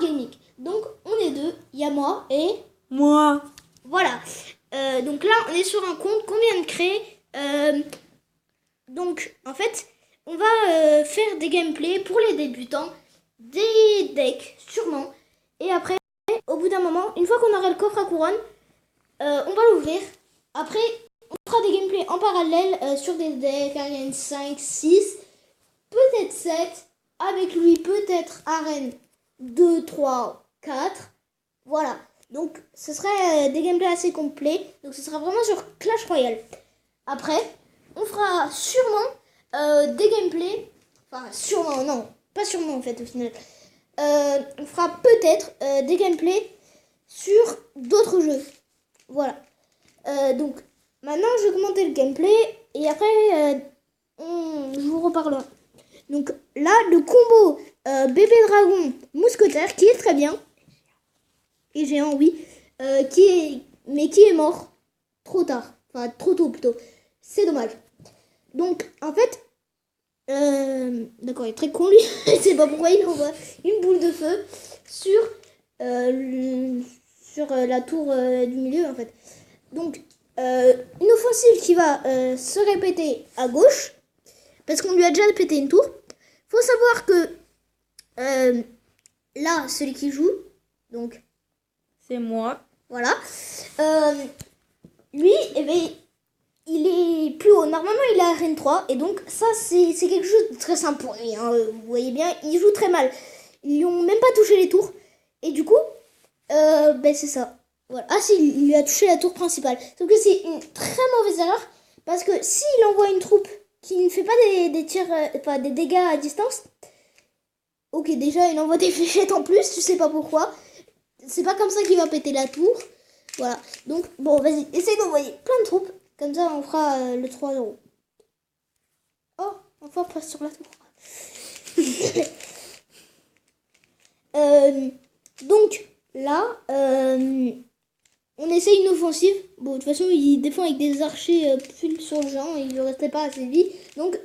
unique. Donc on est deux, il y a moi et... Moi. Voilà. Donc là, on est sur un compte qu'on vient de créer. Donc en fait, on va faire des gameplays pour les débutants, des decks sûrement. Et après, au bout d'un moment, une fois qu'on aura le coffre à couronne, on va l'ouvrir. Après, on fera des gameplays en parallèle sur des decks, Arène 5, 6, peut-être 7, avec lui peut-être Arène 2, 3, 4. Voilà. Donc ce serait des gameplays assez complets. Donc ce sera vraiment sur Clash Royale. Après, on fera sûrement des gameplays. Enfin, sûrement, non. Pas sûrement en fait au final. On fera peut-être des gameplays sur d'autres jeux. Voilà. Donc maintenant je vais commenter le gameplay. Et après je vous reparlerai. Donc là le combo bébé dragon mousquetaire qui est très bien. Et géant oui. Qui est mort trop tard. Enfin trop tôt plutôt. C'est dommage. Donc en fait d'accord, il est très con lui. Je sais pas pourquoi il envoie une boule de feu sur la tour du milieu en fait. Donc une offensive qui va se répéter à gauche parce qu'on lui a déjà pété une tour. Faut savoir que là celui qui joue, donc c'est moi. Voilà, lui il est plus haut. Normalement il est à Arène 3 et donc ça c'est quelque chose de très simple pour lui hein. Vous voyez bien, il joue très mal. Ils lui ont même pas touché les tours et du coup c'est ça. Voilà. Ah si, il lui a touché la tour principale. Sauf que c'est une très mauvaise erreur parce que s'il envoie une troupe qui ne fait pas des tirs, des dégâts à distance, ok déjà il envoie des fléchettes en plus, je sais pas pourquoi. C'est pas comme ça qu'il va péter la tour. Voilà. Donc bon vas-y, essaye d'envoyer plein de troupes. Comme ça on fera le 3-0. Oh, enfin on passe sur la tour. Donc là, on essaye une offensive. Bon, de toute façon, il défend avec des archers full sur le géant et il ne restait pas assez de vie. Donc,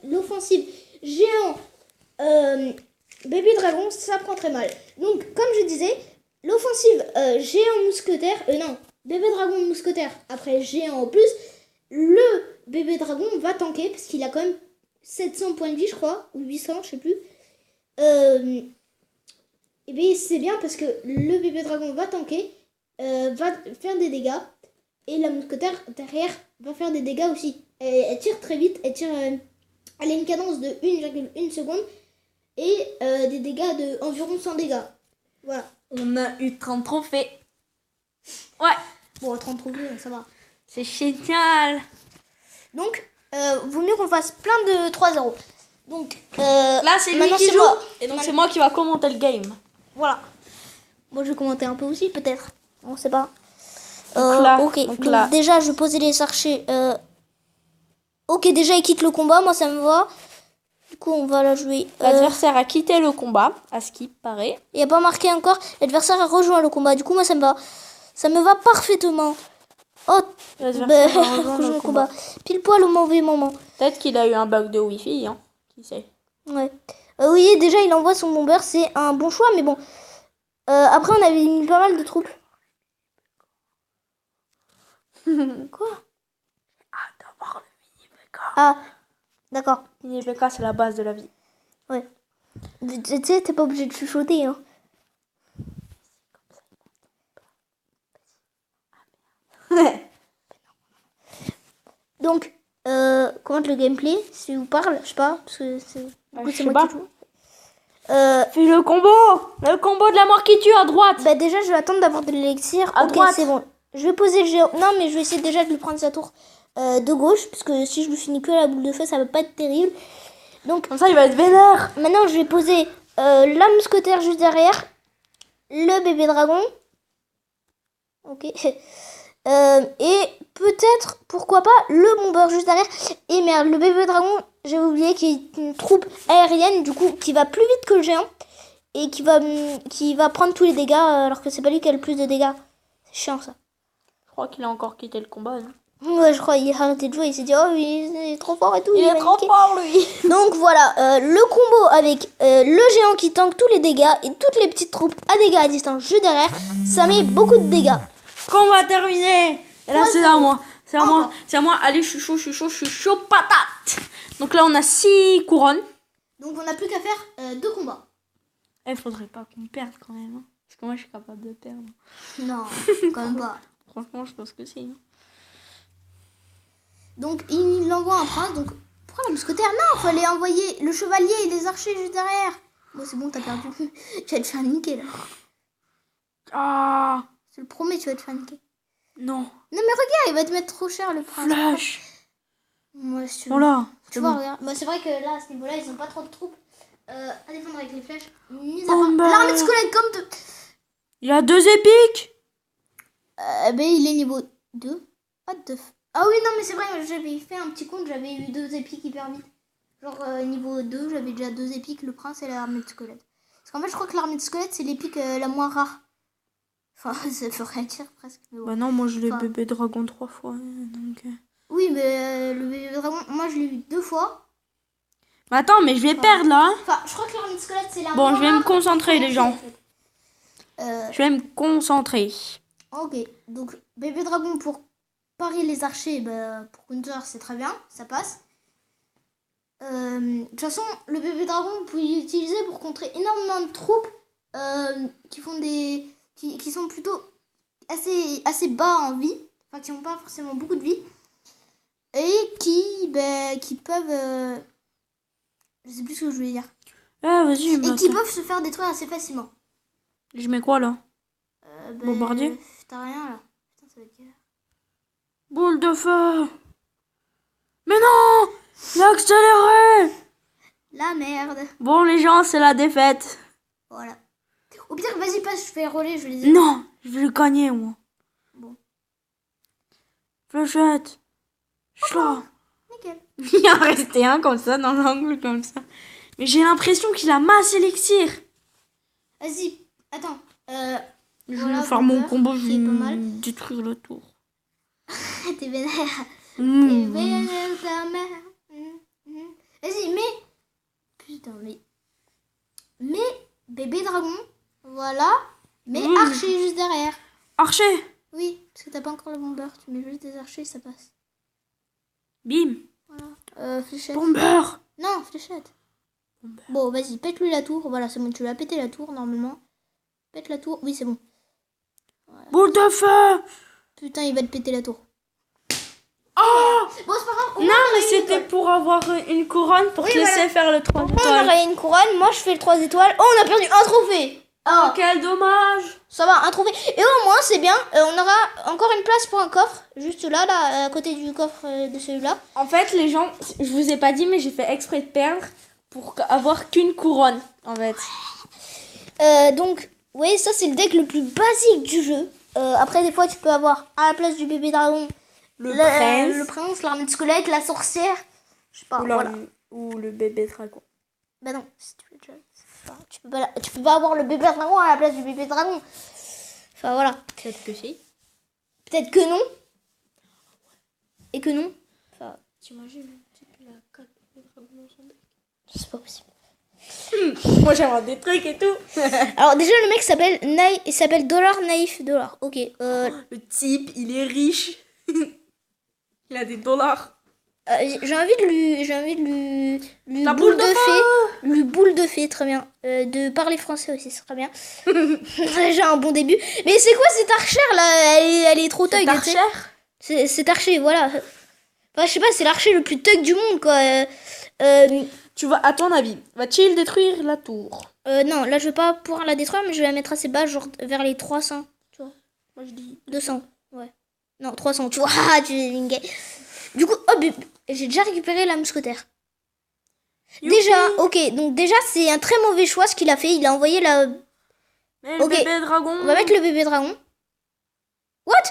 l'offensive géant bébé dragon, ça prend très mal. Donc, comme je disais, l'offensive géant mousquetaire, non, bébé dragon mousquetaire, après géant en plus, le bébé dragon va tanker parce qu'il a quand même 700 points de vie, je crois, ou 800, je sais plus. Et bien c'est bien parce que le bébé dragon va tanker, va faire des dégâts et la mousquetaire derrière va faire des dégâts aussi. Elle tire très vite, elle a une cadence de 1,1 seconde et des dégâts de environ 100 dégâts. Voilà. On a eu 30 trophées. Ouais. Bon, 30 trophées, ça va. C'est génial. Donc, vaut mieux qu'on fasse plein de 3-0. Donc, là c'est lui qui joue. Moi. Et donc c'est moi qui va commenter le game. Voilà. Moi je vais commenter un peu aussi peut-être. On sait pas. Ok. Donc là. déjà je vais poser les archers. Ok, déjà il quitte le combat, moi ça me va. Du coup on va la jouer. L'adversaire a quitté le combat, à ce qui paraît. Il n'y a pas marqué encore. L'adversaire a rejoint le combat. Du coup moi ça me va. Ça me va parfaitement. Oh, l'adversaire a rejoint le combat. Pile poil au mauvais moment. Peut-être qu'il a eu un bug de Wi-Fi, hein. Qui sait. Ouais. Oui, déjà il envoie son bomber, c'est un bon choix, mais bon. Après on avait mis pas mal de troupes. Quoi? D'avoir le mini-PK. Ah, d'accord. Mini-PK, c'est la base de la vie. Ouais. Tu sais, t'es pas obligé de chuchoter, hein. Donc, commente le gameplay, si vous parle, je sais pas, parce que c'est moi qui joue. Fais le combo de la mort qui tue à droite. Bah déjà, je vais attendre d'avoir de l'élixir. À droite. C'est bon. Je vais poser le géant. Non, mais je vais essayer déjà de lui prendre sa tour de gauche, parce que si je lui finis que la boule de feu, ça va pas être terrible. Donc, comme ça, il va être vénère. Maintenant, je vais poser la mousquetaire juste derrière, le bébé dragon. Ok. Et peut-être, pourquoi pas, le bomber juste derrière. Et merde, le bébé dragon, j'ai oublié, qui est une troupe aérienne, du coup, qui va plus vite que le géant. Et qui va prendre tous les dégâts, alors que c'est pas lui qui a le plus de dégâts. C'est chiant, ça. Je crois qu'il a encore quitté le combat, non? Ouais, je crois il a arrêté de jouer, il s'est dit oh oui, c'est trop fort et tout. Il est va trop niquer. fort, lui. Donc voilà, le combo avec le géant qui tank tous les dégâts et toutes les petites troupes à dégâts à distance juste derrière, ça met beaucoup de dégâts. Combat terminé. Et là, c'est à moi. C'est à moi. Encore. C'est à moi. Allez, je suis chaud, patate. Donc là, on a 6 couronnes. Donc on n'a plus qu'à faire 2 combats. Il faudrait pas qu'on perde quand même. Hein. Parce que moi, je suis capable de perdre. Non, quand même pas. Franchement, je pense que si. Hein. Donc il envoie un prince, donc pourquoi la mousquetaire? Non, fallait envoyer le chevalier et les archers juste derrière. Bon c'est bon, t'as perdu. Tu vas te faire niquer là. Ah, Je te le promets, tu vas te faire niquer. non. Non mais regarde, il va te mettre trop cher le prince. Flash. Ouais, si tu veux. Voilà. Tu vois, regarde. Bah, c'est vrai que là, à ce niveau-là, ils ont pas trop de troupes à défendre avec les flèches. Mis à part Bomber. l'armée de squelettes comme de... Il y a 2 épiques. Ben, il est niveau 2. What the f... Ah oui, non, mais c'est vrai, j'avais fait un petit compte, j'avais eu 2 épiques hyper vite. Genre, niveau 2, j'avais déjà 2 épiques, le prince et l'armée de squelettes. Parce qu'en fait, je crois que l'armée de squelettes, c'est l'épique la moins rare. Enfin, ça veut rien dire presque. Mais bon. Bah non, moi, je l'ai Enfin, bébé dragon 3 fois. Donc... Oui, mais le bébé dragon, moi, je l'ai eu 2 fois. Mais attends, mais je vais perdre là. Hein. Enfin, je crois que l'armée de squelettes, c'est la Bon, moins je vais me rare. concentrer, les gens. En fait. Je vais me concentrer. Ok, donc bébé dragon pour parer les archers, bah, pour counter c'est très bien, ça passe. De toute façon, le bébé dragon, vous pouvez l'utiliser pour contrer énormément de troupes qui font des, qui sont plutôt assez bas en vie, enfin qui n'ont pas forcément beaucoup de vie, et qui peuvent, je sais plus ce que je voulais dire, Ah, vas-y. et qui peuvent se faire détruire assez facilement. Je mets quoi là? Bombardier. T'as rien là. Putain, ça va être galère. Boule de feu. Mais non, il a accéléré. La merde. Bon, les gens, c'est la défaite. Voilà. Au pire, vas-y, passe, je fais relais, je les ai. Non, je vais le gagner, moi. Bon. Fléchette. Chat. Nickel. Il y en resté un comme ça, dans l'angle comme ça. Mais j'ai l'impression qu'il a masse élixir. Vas-y, attends. Je Voilà, vais faire mon Bomber, combo, je qui est pas vais mal. détruire le tour. T'es vénère. T'es Mmh. vénère, ta mère. Vas-y, mais. Putain, mais. Bébé dragon. Voilà. Mais archer juste derrière. Archer. Oui, parce que t'as pas encore le bomber. Tu mets juste des archers, ça passe. Bim. Voilà. Fléchette. Bomber. Non, fléchette. Bomber. Bon, vas-y, pète-lui la tour. Voilà, c'est bon, tu l'as pété la tour normalement. Pète la tour. Oui, c'est bon. Boule de feu. Putain, il va te péter la tour. Oh. Bon, c'est pas grave. au Non, moins, on mais a une c'était étoile. pour avoir une couronne pour Oui, te laisser voilà. faire le 3 On étoiles. aurait une couronne. Moi, je fais le 3 étoiles. Oh, on a perdu un trophée. Oh, quel dommage. Ça va, un trophée. Et au moins, c'est bien. On aura encore une place pour un coffre. Juste là, à côté du coffre de celui-là. En fait, les gens, je vous ai pas dit, mais j'ai fait exprès de perdre pour avoir qu'une couronne, en fait. Donc, oui, ça, c'est le deck le plus basique du jeu. Après, des fois, tu peux avoir à la place du bébé dragon le prince, l'armée de squelette, la sorcière. Je sais pas, voilà. Ou le bébé dragon. Bah non, si tu veux déjà. Tu peux pas avoir le bébé dragon à la place du bébé dragon. Enfin, voilà. Peut-être que si. Peut-être que non. Et que non. Enfin, T'imagines un petit peu la coque de dragon dans son deck. c'est pas possible. Moi, j'aimerais des trucs et tout. Alors, déjà, le mec il s'appelle Dollar Naïf Dollar. Ok. Le type, il est riche. Il a des dollars. J'ai envie de lui La boule boule de de fée. Lui boule de fée, très bien. De parler français aussi, c'est très bien. J'ai un bon début. Mais c'est quoi cette archère là? Elle est trop thug. tu sais. C'est archer, voilà. Enfin, je sais pas, c'est l'archer le plus thug du monde, quoi. Tu vas, à ton avis, va-t-il détruire la tour? Non, là, je vais pas pouvoir la détruire, mais je vais la mettre assez bas, genre vers les 300, tu vois. Moi, je dis 200, ouais. Non, 300, tu vois. Tu es une gay. Du coup, hop, j'ai déjà récupéré la mousquetaire. Youpi. Déjà, ok, donc déjà, c'est un très mauvais choix ce qu'il a fait. Il a envoyé la... Mais le Ok. bébé dragon. On va mettre le bébé dragon. What?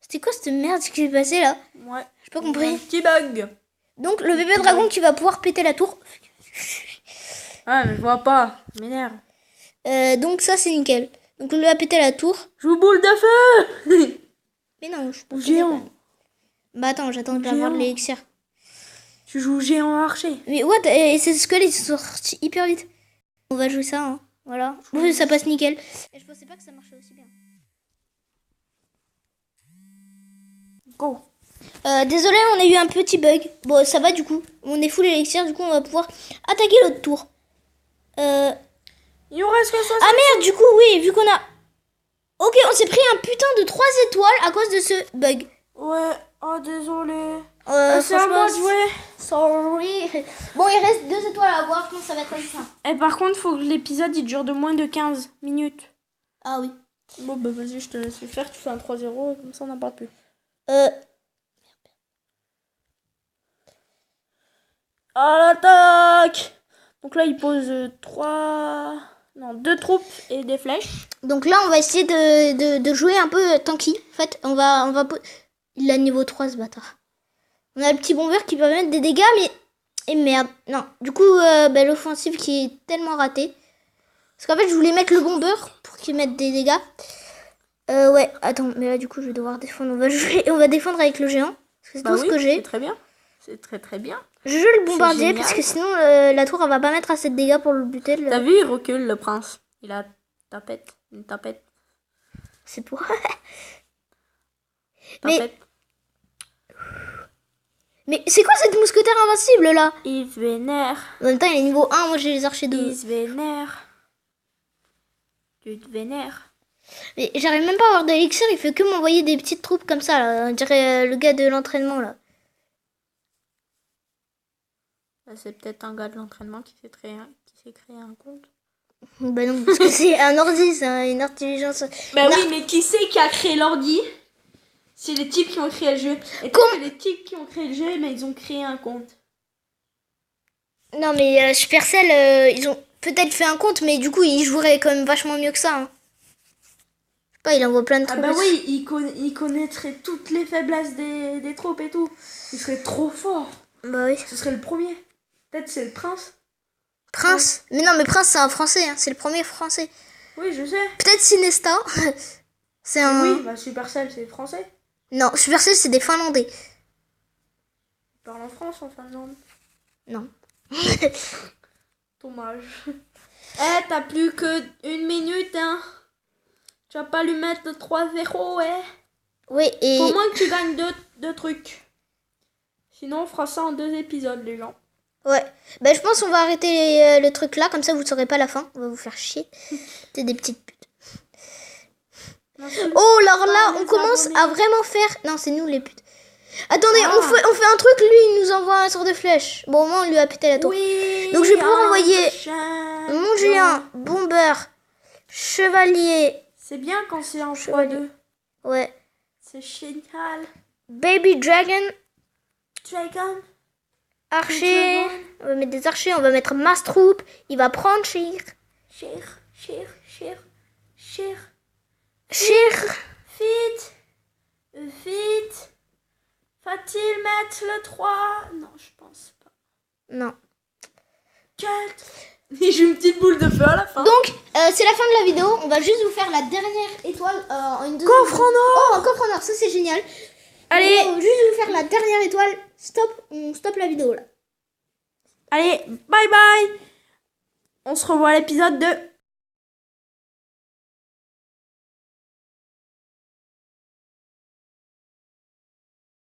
C'était quoi cette merde qui s'est passé là? Ouais. J'ai pas compris. Un petit bug. Donc, le bébé dragon qui va pouvoir péter la tour. Ouais, mais je vois pas. M'énerve. Donc, ça, c'est nickel. Donc, on lui a pété la tour. Je vous boule de feu. Mais non, je peux pas. Géant. Bah attends, j'attends d'avoir de Géant. l'élixir. Tu joues géant archer. Mais what? Et ces squelettes, ils sont sortis hyper vite. On va jouer ça, hein. Voilà. Oui, ça passe nickel. Et je pensais pas que ça marchait aussi bien. Go. Désolé, on a eu un petit bug. Bon, ça va du coup. On est full élixir, du coup, on va pouvoir attaquer l'autre tour. Il nous reste que 60. Ah merde, du coup, oui, vu qu'on a... Ok, on s'est pris un putain de 3 étoiles à cause de ce bug. Ouais, oh désolé. C'est à Franchement, moi de jouer. sorry. Bon, il reste 2 étoiles à avoir, donc ça va être assez simple. Et par contre, faut que l'épisode il dure de moins de 15 minutes. Ah oui. Bon, bah vas-y, je te laisse le faire. Tu fais un 3-0, comme ça on n'en parle plus. À l'attaque. Donc là, il pose 2 troupes et des flèches. Donc là, on va essayer de jouer un peu tanky. En fait, il a niveau 3, ce bâtard. On a le petit bomber qui peut mettre des dégâts, mais... Et merde. Non. Du coup, l'offensive qui est tellement ratée. Parce qu'en fait, je voulais mettre le bomber pour qu'il mette des dégâts. Ouais, attends. Mais là, du coup, je vais devoir défendre. On va défendre avec le géant. Parce que c'est tout ce que j'ai. C'est très bien. C'est très très bien. Je joue le bombardier parce que sinon, la tour, elle va pas mettre assez de dégâts pour le buter. T'as vu, il recule, le prince. Il a une tapette. C'est pour... Mais c'est quoi cette mousquetaire invincible là? Il se vénère. En même temps, il est niveau 1, moi j'ai les archers de... Il se vénère. Tu te vénères. Mais j'arrive même pas à avoir de l'élixir, il fait que m'envoyer des petites troupes comme ça là. On dirait le gars de l'entraînement là. Bah, c'est peut-être un gars de l'entraînement qui s'est créé un compte. Bah non, parce que c'est un ordi, c'est une intelligence... Bah Non. oui, mais qui c'est qui a créé l'ordi? C'est les types qui ont créé le jeu. Et comme les types qui ont créé le jeu, mais ils ont créé un compte. Non mais Supercell, ils ont peut-être fait un compte, mais du coup ils joueraient quand même vachement mieux que ça. Hein. Je sais pas, il envoie plein de Ah troupes. bah oui, il connaîtrait toutes les faiblesses des troupes et tout. Il serait trop fort. Bah oui. Ce serait le premier. Peut-être c'est le prince. Prince. Mais non, mais Prince c'est un français, hein. C'est le premier français. Oui, je sais. Peut-être Sinesta. C'est un... Oui, bah Supercell, c'est français. Non, Supercell c'est des Finlandais. Ils parlent en France, en Finlande. Non. Dommage. T'as plus que 1 minute, hein. Tu vas pas lui mettre le 3-0, Oui, et... Faut au moins que tu gagnes deux trucs. Sinon, on fera ça en 2 épisodes, les gens. Ouais. Bah je pense qu'on va arrêter le truc là, comme ça vous saurez pas la fin. On va vous faire chier. C'est des petites putes. Oh, alors là, on commence à vraiment faire... Non, c'est nous les putes. Attendez, on fait un truc, lui, il nous envoie un sort de flèche. Bon, au moins, on lui a pété la tour. Oui, donc, je vais pouvoir envoyer mon géant, bomber, chevalier. C'est bien quand c'est en x2. Ouais. C'est génial. Baby dragon. Dragon. Archer. On va mettre des archers, on va mettre mass troop. Il va prendre Shir. Shir. Vite. Va-t-il mettre le 3? Non, je pense pas. Non. Et j'ai une petite boule de feu à la fin. Donc, c'est la fin de la vidéo. On va juste vous faire la dernière étoile. Une coffre en or. Oh, un coffre en or, ça c'est génial. Allez. On va juste vous faire la dernière étoile. On stoppe la vidéo là. Allez, bye bye. On se revoit à l'épisode 2.